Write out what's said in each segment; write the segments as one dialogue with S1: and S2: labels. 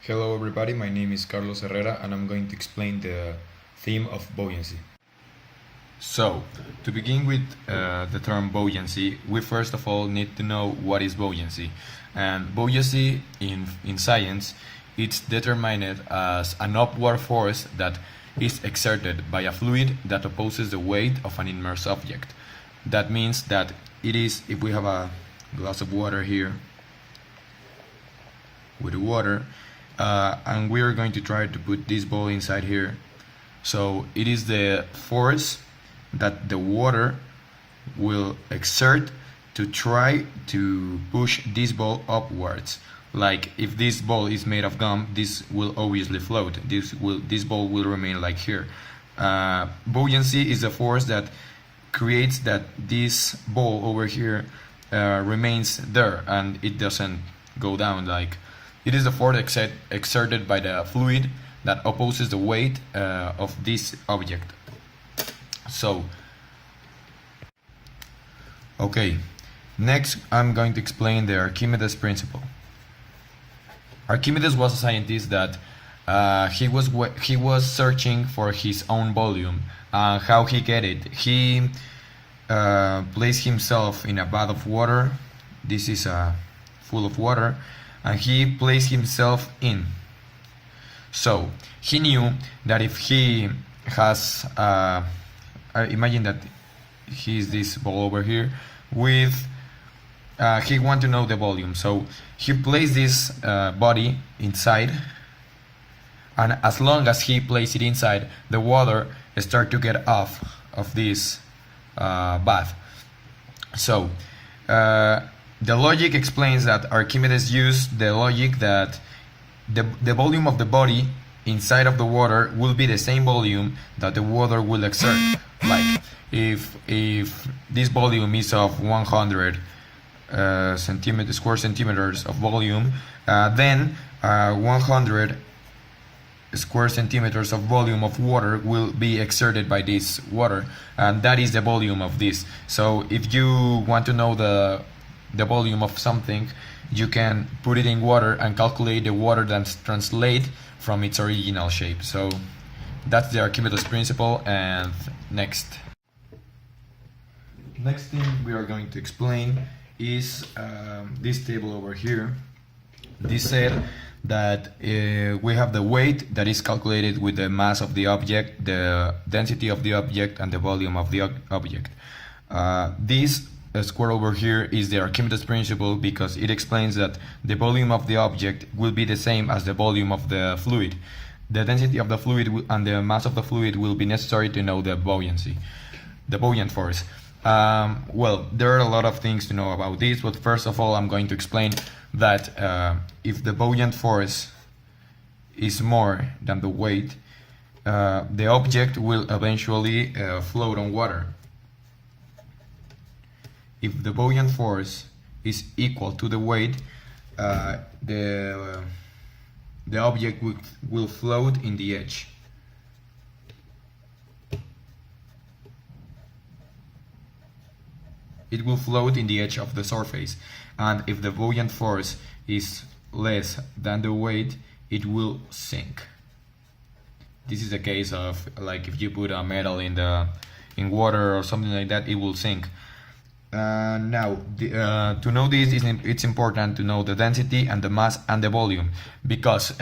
S1: Hello everybody, my name is Carlos Herrera and I'm going to explain the theme of buoyancy. So, to begin with the term buoyancy, we first of all need to know what is buoyancy. And buoyancy in science, it's determined as an upward force that is exerted by a fluid that opposes the weight of an immersed object. That means that it is, if we have a glass of water here with the water, and we are going to try to put this ball inside here. So it is the force that the water will exert to try to push this ball upwards. Like if this ball is made of gum, this will obviously float. This ball will remain like here. Buoyancy is a force that creates that this ball over here remains there and it doesn't go down. Like it is the force exerted by the fluid that opposes the weight of this object. So, okay, next I'm going to explain the Archimedes principle. Archimedes was a scientist that he was searching for his own volume. How he get it? He placed himself in a bath of water. This is full of water. And he placed himself in. So he knew that if he has, imagine that he's this ball over here with, he want to know the volume. So he placed this body inside, and as long as he placed it inside, the water start to get off of this bath. So the logic explains that Archimedes used the logic that the volume of the body inside of the water will be the same volume that the water will exert. Like if this volume is of 100 square centimeters of volume, then 100 square centimeters of volume of water will be exerted by this water, and that is the volume of this. So if you want to know the volume of something, you can put it in water and calculate the water that's translate from its original shape. So that's the Archimedes principle. And next thing we are going to explain is this table over here. This said that we have the weight that is calculated with the mass of the object, the density of the object, and the volume of the object. This square over here is the Archimedes principle because it explains that the volume of the object will be the same as the volume of the fluid. The density of the fluid and the mass of the fluid will be necessary to know the buoyancy, the buoyant force. Well, there are a lot of things to know about this, but first of all I'm going to explain that if the buoyant force is more than the weight, the object will eventually float on water. If the buoyant force is equal to the weight, the object will float in the edge. It will float in the edge of the surface. And if the buoyant force is less than the weight, it will sink. This is a case of like if you put a metal in water or something like that, it will sink. Now, to know this, it's important to know the density and the mass and the volume, because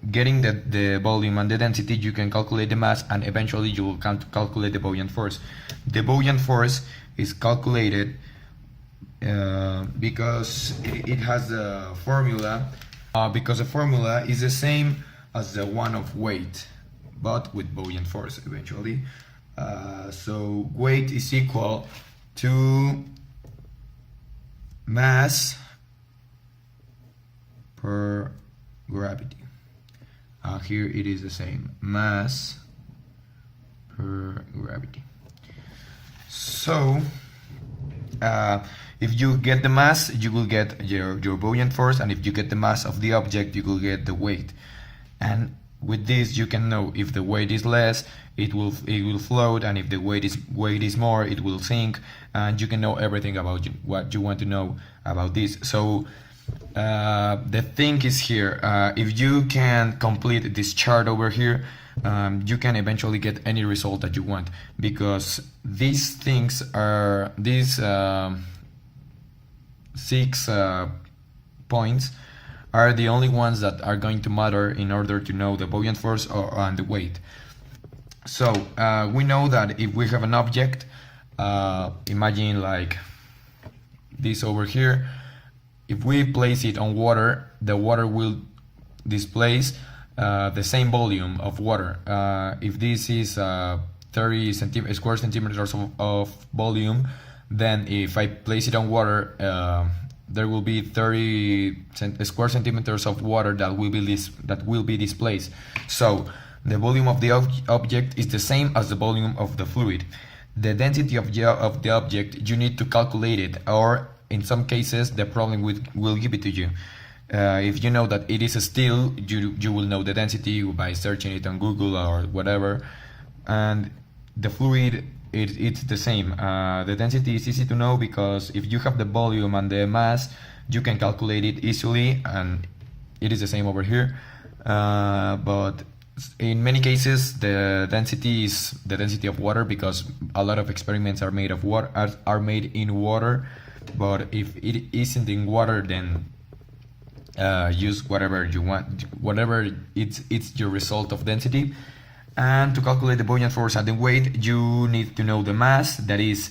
S1: getting the volume and the density, you can calculate the mass, and eventually you will calculate the buoyant force. The buoyant force is calculated because it has the formula, because the formula is the same as the one of weight, but with buoyant force eventually. So weight is equal to mass per gravity. Here it is the same, mass per gravity. So if you get the mass, you will get your buoyant force, and if you get the mass of the object, you will get the weight. And with this you can know if the weight is less, it will float, and if the weight is more, it will sink, and you can know everything about what you want to know about this. So The thing is here, if you can complete this chart over here, you can eventually get any result that you want, because these things are, these 6 points are the only ones that are going to matter in order to know the buoyant force and the weight. So we know that if we have an object, imagine like this over here, if we place it on water, the water will displace the same volume of water. If this is 30 square centimeters of volume, then if I place it on water, there will be 30 square centimeters of water that will be displaced. So the volume of the object is the same as the volume of the fluid. The density of the object, you need to calculate it, or in some cases the problem will give it to you. If you know that it is a steel, you will know the density by searching it on Google or whatever. And the fluid, it's the same. The density is easy to know because if you have the volume and the mass, you can calculate it easily, and it is the same over here. But in many cases, the density is the density of water, because a lot of experiments are made of water, are made in water. But if it isn't in water, then use whatever you want, whatever it's your result of density. And to calculate the buoyant force and the weight, you need to know the mass, that is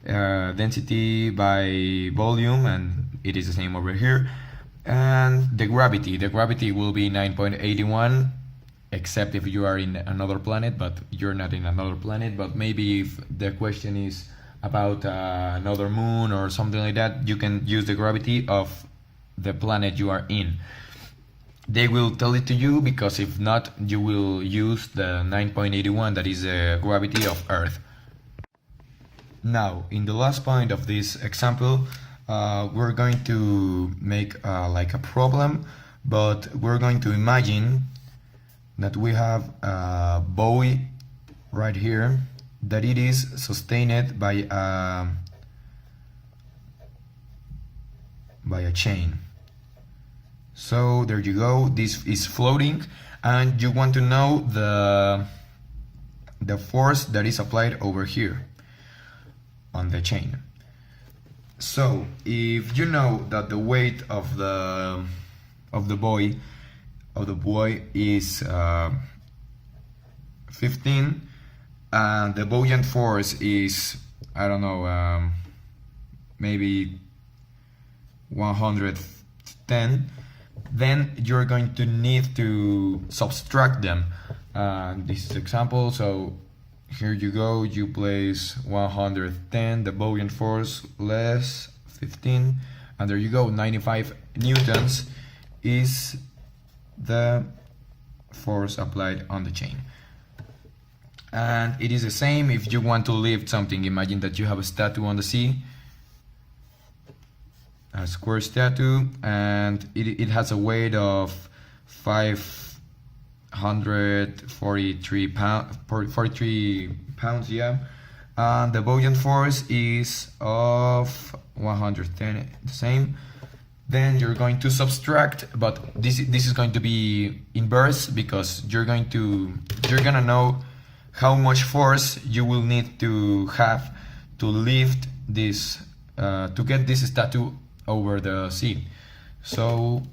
S1: density by volume, and it is the same over here. And the gravity will be 9.81, except if you are in another planet, but you're not in another planet. But maybe if the question is about another moon or something like that, you can use the gravity of the planet you are in. They will tell it to you, because if not, you will use the 9.81, that is the gravity of Earth. Now, in the last point of this example, we're going to make like a problem, but we're going to imagine that we have a buoy right here, that it is sustained by a chain. So there you go, this is floating, and you want to know the force that is applied over here on the chain. So if you know that the weight of the buoy is 15, and the buoyant force is, I don't know, maybe 110, then you're going to need to subtract them. This is example, so here you go, you place 110, the buoyant force less 15, and there you go, 95 newtons is the force applied on the chain. And it is the same if you want to lift something. Imagine that you have a statue on the sea, a square statue, and it has a weight of 543 pounds, yeah, and the buoyant force is of 110, the same. Then you're going to subtract, but this is going to be inverse, because you're gonna know how much force you will need to have to lift this, to get this statue over the sea. So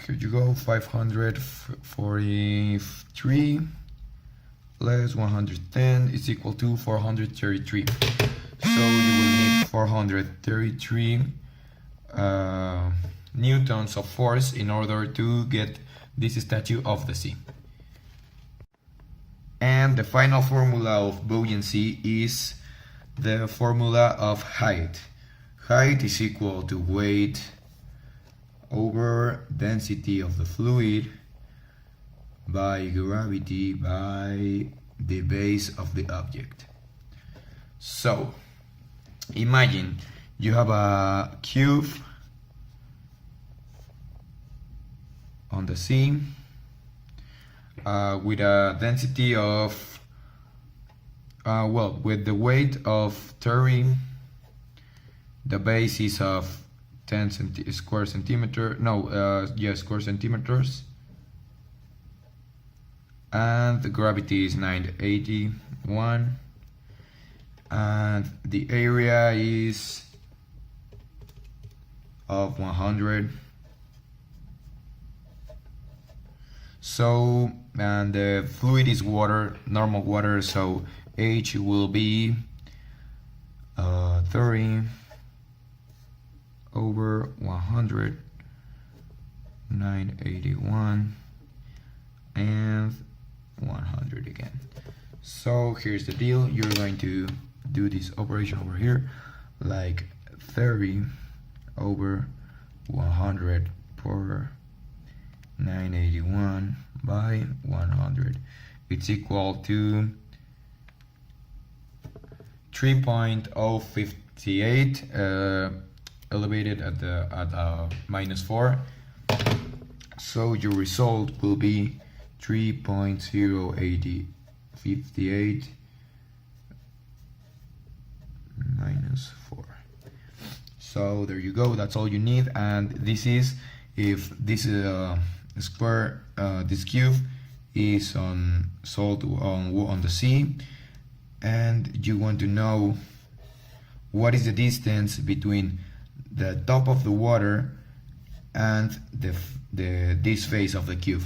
S1: here you go, 543 less 110 is equal to 433. So you will need 433 newtons of force in order to get this statue off the sea. And the final formula of buoyancy is the formula of height. Height is equal to weight over density of the fluid by gravity by the base of the object. So imagine you have a cube on the sea with a density of with the weight of 30, the base is of square centimeter, no, yeah, square centimeters, and the gravity is 981, and the area is of 100. So, and the fluid is water, normal water, so H will be 30 over 100, 981, and 100 again. So here's the deal, you're going to do this operation over here, like 30 over 100 per 981 by 100. It's equal to 3.058 elevated at -4. So your result will be 3.0858 -4. So there you go, that's all you need. And this is, if this square, this cube is on salt on the sea, and you want to know what is the distance between the top of the water and this face of the cube.